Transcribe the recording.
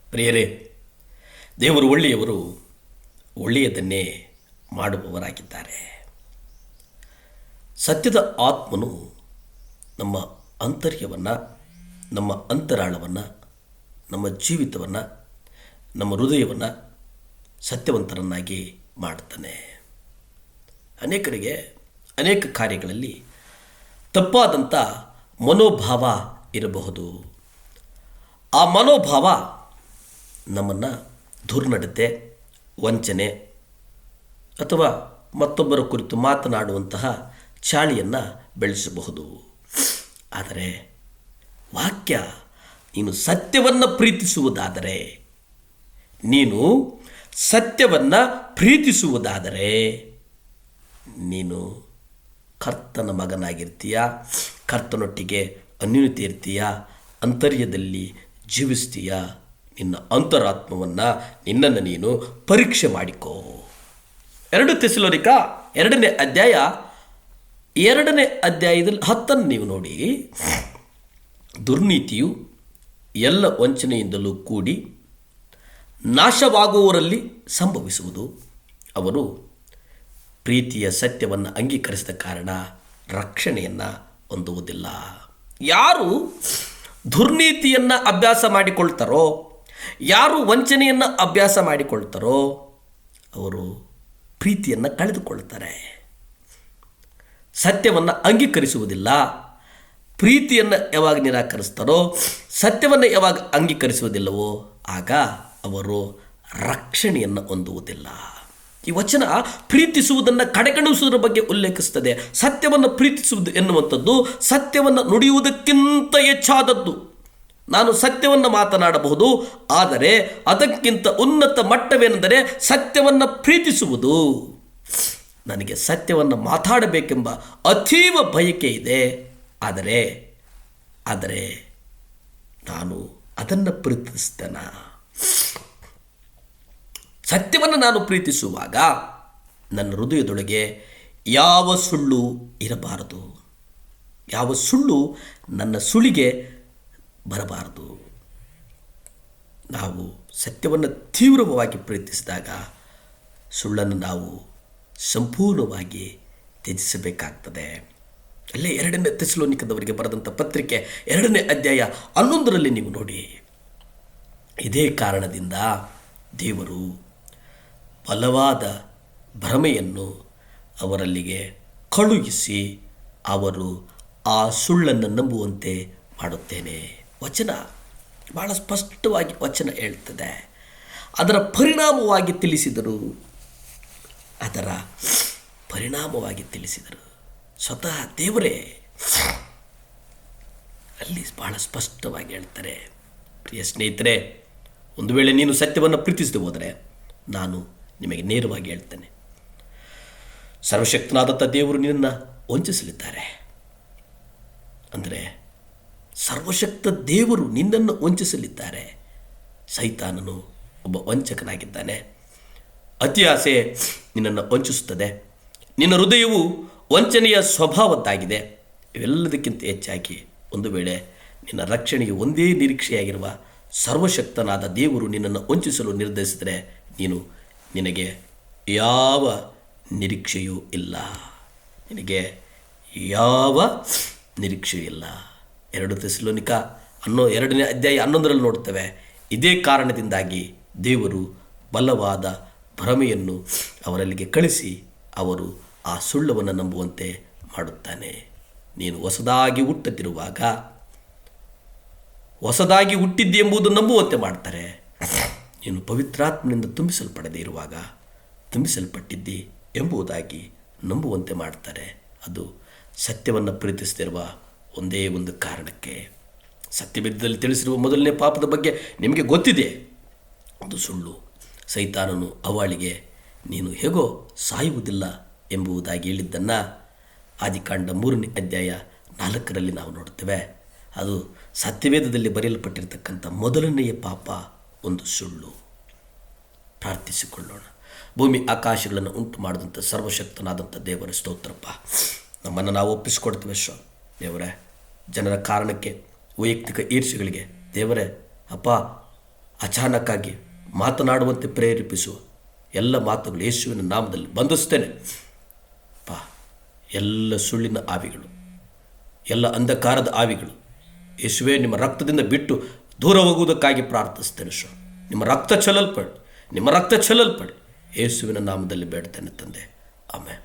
ಪ್ರಿಯರೇ, ದೇವರು ಒಳ್ಳೆಯವರು, ಒಳ್ಳೆಯದನ್ನೇ ಮಾಡುವವರಾಗಿದ್ದಾರೆ. ಸತ್ಯದ ಆತ್ಮನು ನಮ್ಮ ಆಂತರ್ಯವನ್ನು, ನಮ್ಮ ಅಂತರಾಳವನ್ನು, ನಮ್ಮ ಜೀವಿತವನ್ನು, ನಮ್ಮ ಹೃದಯವನ್ನು ಸತ್ಯವಂತರನ್ನಾಗಿ ಮಾಡ್ತಾನೆ. ಅನೇಕರಿಗೆ ಅನೇಕ ಕಾರ್ಯಗಳಲ್ಲಿ ತಪ್ಪಾದಂಥ ಮನೋಭಾವ ಇರಬಹುದು. ಆ ಮನೋಭಾವ ನಮ್ಮನ್ನು ದುರ್ನಡತೆ, ವಂಚನೆ ಅಥವಾ ಮತ್ತೊಬ್ಬರ ಕುರಿತು ಮಾತನಾಡುವಂತಹ ಚಾಳಿಯನ್ನು ಬೆಳೆಸಬಹುದು. ಆದರೆ ವಾಕ್ಯ, ನೀನು ಸತ್ಯವನ್ನು ಪ್ರೀತಿಸುವುದಾದರೆ, ನೀನು ಸತ್ಯವನ್ನು ಪ್ರೀತಿಸುವುದಾದರೆ ನೀನು ಕರ್ತನ ಮಗನಾಗಿರ್ತೀಯ, ಕರ್ತನೊಟ್ಟಿಗೆ ಅನ್ಯೂನ್ಯತೆ ಇರ್ತೀಯ, ಅಂತರ್ಯದಲ್ಲಿ ಜೀವಿಸ್ತೀಯ. ನಿನ್ನ ಅಂತರಾತ್ಮವನ್ನು, ನಿನ್ನನ್ನು ನೀನು ಪರೀಕ್ಷೆ ಮಾಡಿಕೋ. 2 ಥೆಸಲೋನಿಕ 2ನೇ ಅಧ್ಯಾಯ 2ನೇ ಅಧ್ಯಾಯದಲ್ಲಿ 10 ನೀವು ನೋಡಿ. ದುರ್ನೀತಿಯು ಎಲ್ಲ ವಂಚನೆಯಿಂದಲೂ ಕೂಡಿ ನಾಶವಾಗುವವರಲ್ಲಿ ಸಂಭವಿಸುವುದು. ಅವರು ಪ್ರೀತಿಯ ಸತ್ಯವನ್ನು ಅಂಗೀಕರಿಸಿದ ಕಾರಣ ರಕ್ಷಣೆಯನ್ನು ಹೊಂದುವುದಿಲ್ಲ. ಯಾರು ದುರ್ನೀತಿಯನ್ನು ಅಭ್ಯಾಸ ಮಾಡಿಕೊಳ್ತಾರೋ, ಯಾರು ವಂಚನೆಯನ್ನು ಅಭ್ಯಾಸ ಮಾಡಿಕೊಳ್ತಾರೋ ಅವರು ಪ್ರೀತಿಯನ್ನು ಕಳೆದುಕೊಳ್ತಾರೆ. ಸತ್ಯವನ್ನು ಅಂಗೀಕರಿಸುವುದಿಲ್ಲ. ಪ್ರೀತಿಯನ್ನು ಯಾವಾಗ ನಿರಾಕರಿಸ್ತಾರೋ, ಸತ್ಯವನ್ನು ಯಾವಾಗ ಅಂಗೀಕರಿಸುವುದಿಲ್ಲವೋ ಆಗ ಅವರು ರಕ್ಷಣೆಯನ್ನು ಹೊಂದುವುದಿಲ್ಲ. ಈ ವಚನ ಪ್ರೀತಿಸುವುದನ್ನು ಕಡೆಗಣಿಸುವುದರ ಬಗ್ಗೆ ಉಲ್ಲೇಖಿಸುತ್ತದೆ. ಸತ್ಯವನ್ನು ಪ್ರೀತಿಸುವುದು ಎನ್ನುವಂಥದ್ದು ಸತ್ಯವನ್ನು ನುಡಿಯುವುದಕ್ಕಿಂತ ಹೆಚ್ಚಾದದ್ದು. ನಾನು ಸತ್ಯವನ್ನು ಮಾತನಾಡಬಹುದು, ಆದರೆ ಅದಕ್ಕಿಂತ ಉನ್ನತ ಮಟ್ಟವೇನೆಂದರೆ ಸತ್ಯವನ್ನು ಪ್ರೀತಿಸುವುದು. ನನಗೆ ಸತ್ಯವನ್ನು ಮಾತಾಡಬೇಕೆಂಬ ಅತೀವ ಬಯಕೆ ಇದೆ, ಆದರೆ ನಾನು ಅದನ್ನು ಪ್ರೀತಿಸ್ತೇನೆ. ಸತ್ಯವನ್ನು ನಾನು ಪ್ರೀತಿಸುವಾಗ ನನ್ನ ಹೃದಯದೊಳಗೆ ಯಾವ ಸುಳ್ಳು ಇರಬಾರದು, ಯಾವ ಸುಳ್ಳು ನನ್ನ ಸುಳಿಗೆ ಬರಬಾರದು. ನಾವು ಸತ್ಯವನ್ನು ತೀವ್ರವಾಗಿ ಪ್ರೀತಿಸಿದಾಗ ಸುಳ್ಳನ್ನು ನಾವು ಸಂಪೂರ್ಣವಾಗಿ ತ್ಯಜಿಸಬೇಕಾಗ್ತದೆ. ಅಲ್ಲೇ 2ನೇ ಥೆಸಲೋನಿಕದವರಿಗೆ ಬರೆದಂಥ ಪತ್ರಿಕೆ 2ನೇ ಅಧ್ಯಾಯ 11ರಲ್ಲಿ ನೀವು ನೋಡಿ. ಇದೇ ಕಾರಣದಿಂದ ದೇವರು ಬಲವಾದ ಭ್ರಮೆಯನ್ನು ಅವರಲ್ಲಿಗೆ ಕಳುಹಿಸಿ ಅವರು ಆ ಸುಳ್ಳನ್ನು ನಂಬುವಂತೆ ಮಾಡುತ್ತೇನೆ. ವಚನ ಭಾಳ ಸ್ಪಷ್ಟವಾಗಿ ವಚನ ಹೇಳ್ತದೆ. ಅದರ ಪರಿಣಾಮವಾಗಿ ತಿಳಿಸಿದರು. ಸ್ವತಃ ದೇವರೇ ಅಲ್ಲಿ ಭಾಳ ಸ್ಪಷ್ಟವಾಗಿ ಹೇಳ್ತಾರೆ. ಪ್ರಿಯ ಸ್ನೇಹಿತರೆ, ಒಂದು ವೇಳೆ ನೀನು ಸತ್ಯವನ್ನು ಪ್ರೀತಿಸದೆ ಹೋದರೆ ನಾನು ನಿಮಗೆ ನೇರವಾಗಿ ಹೇಳ್ತೇನೆ, ಸರ್ವಶಕ್ತನಾದಂಥ ದೇವರು ನಿನ್ನನ್ನು ವಂಚಿಸಲಿದ್ದಾರೆ. ಅಂದರೆ ಸರ್ವಶಕ್ತ ದೇವರು ನಿನ್ನನ್ನು ವಂಚಿಸಲಿದ್ದಾರೆ. ಸೈತಾನನು ಒಬ್ಬ ವಂಚಕನಾಗಿದ್ದಾನೆ. ಅತಿ ಆಸೆ ನಿನ್ನನ್ನು ವಂಚಿಸುತ್ತದೆ. ನಿನ್ನ ಹೃದಯವು ವಂಚನೆಯ ಸ್ವಭಾವದ್ದಾಗಿದೆ. ಇವೆಲ್ಲದಕ್ಕಿಂತ ಹೆಚ್ಚಾಗಿ ಒಂದು ವೇಳೆ ನಿನ್ನ ರಕ್ಷಣೆಗೆ ಒಂದೇ ನಿರೀಕ್ಷೆಯಾಗಿರುವ ಸರ್ವಶಕ್ತನಾದ ದೇವರು ನಿನ್ನನ್ನು ವಂಚಿಸಲು ನಿರ್ಧರಿಸಿದರೆ ನಿನಗೆ ಯಾವ ನಿರೀಕ್ಷೆಯೂ ಇಲ್ಲ. 2 ಥೆಸಲೋನಿಕ 2ನೇ ಅಧ್ಯಾಯ 11ರಲ್ಲಿ ನೋಡ್ತೇವೆ. ಇದೇ ಕಾರಣದಿಂದಾಗಿ ದೇವರು ಬಲವಾದ ಭ್ರಮೆಯನ್ನು ಅವರಲ್ಲಿಗೆ ಕಳಿಸಿ ಅವರು ಆ ಸುಳ್ಳವನ್ನು ನಂಬುವಂತೆ ಮಾಡುತ್ತಾನೆ. ನೀನು ಹೊಸದಾಗಿ ಹುಟ್ಟಿದ್ದೆ ಎಂಬುದು ನಂಬುವಂತೆ ಮಾಡ್ತಾರೆ. ನೀನು ಪವಿತ್ರಾತ್ಮನಿಂದ ತುಂಬಿಸಲ್ಪಟ್ಟಿದ್ದಿ ಎಂಬುದಾಗಿ ನಂಬುವಂತೆ ಮಾಡ್ತಾರೆ. ಅದು ಸತ್ಯವನ್ನು ಪ್ರೀತಿಸದಿರುವ ಒಂದೇ ಒಂದು ಕಾರಣಕ್ಕೆ. ಸತ್ಯವೇದದಲ್ಲಿ ತಿಳಿಸಿರುವ ಮೊದಲನೇ ಪಾಪದ ಬಗ್ಗೆ ನಿಮಗೆ ಗೊತ್ತಿದೆ, ಅದು ಸುಳ್ಳು. ಸೈತಾನನು ಅವಳಿಗೆ ನೀನು ಹೇಗೋ ಸಾಯುವುದಿಲ್ಲ ಎಂಬುದಾಗಿ ಹೇಳಿದ್ದನ್ನು ಆದಿಕಾಂಡ 3ನೇ ಅಧ್ಯಾಯ 4ರಲ್ಲಿ ನಾವು ನೋಡ್ತೇವೆ. ಅದು ಸತ್ಯವೇದದಲ್ಲಿ ಬರೆಯಲ್ಪಟ್ಟಿರ್ತಕ್ಕಂಥ ಮೊದಲನೆಯ ಪಾಪ, ಒಂದು ಸುಳ್ಳು. ಪ್ರಾರ್ಥಿಸಿಕೊಳ್ಳೋಣ. ಭೂಮಿ ಆಕಾಶಗಳನ್ನು ಉಂಟು ಮಾಡಿದಂಥ ಸರ್ವಶಕ್ತನಾದಂಥ ದೇವರ ಸ್ತೋತ್ರಪ್ಪ. ನಮ್ಮನ್ನು ನಾವು ಒಪ್ಪಿಸಿಕೊಡ್ತೇವೆ ದೇವರೇ. ಜನರ ಕಾರಣಕ್ಕೆ, ವೈಯಕ್ತಿಕ ಈರ್ಷೆಗಳಿಗೆ ದೇವರೇ ಅಪ್ಪ ಅಚಾನಕ್ಕಾಗಿ ಮಾತನಾಡುವಂತೆ ಪ್ರೇರೇಪಿಸುವ ಎಲ್ಲ ಮಾತುಗಳು ಯೇಸುವಿನ ನಾಮದಲ್ಲಿ ಬಂಧಿಸ್ತೇನೆ. ಎಲ್ಲ ಸುಳ್ಳಿನ ಆವಿಗಳು, ಎಲ್ಲ ಅಂಧಕಾರದ ಆವಿಗಳು ಯೇಸುವೇ ನಿಮ್ಮ ರಕ್ತದಿಂದ ಬಿಟ್ಟು ದೂರ ಹೋಗುವುದಕ್ಕಾಗಿ ಪ್ರಾರ್ಥಿಸ್ತೇನೆ. ನಿಮ್ಮ ರಕ್ತ ಚೆಲ್ಲಲ್ಪಡಿ, ನಿಮ್ಮ ರಕ್ತ ಚೆಲ್ಲಲ್ಪಡಿ. ಯೇಸುವಿನ ನಾಮದಲ್ಲಿ ಬೇಡ್ತೇನೆ ತಂದೆ, ಆಮೆನ್.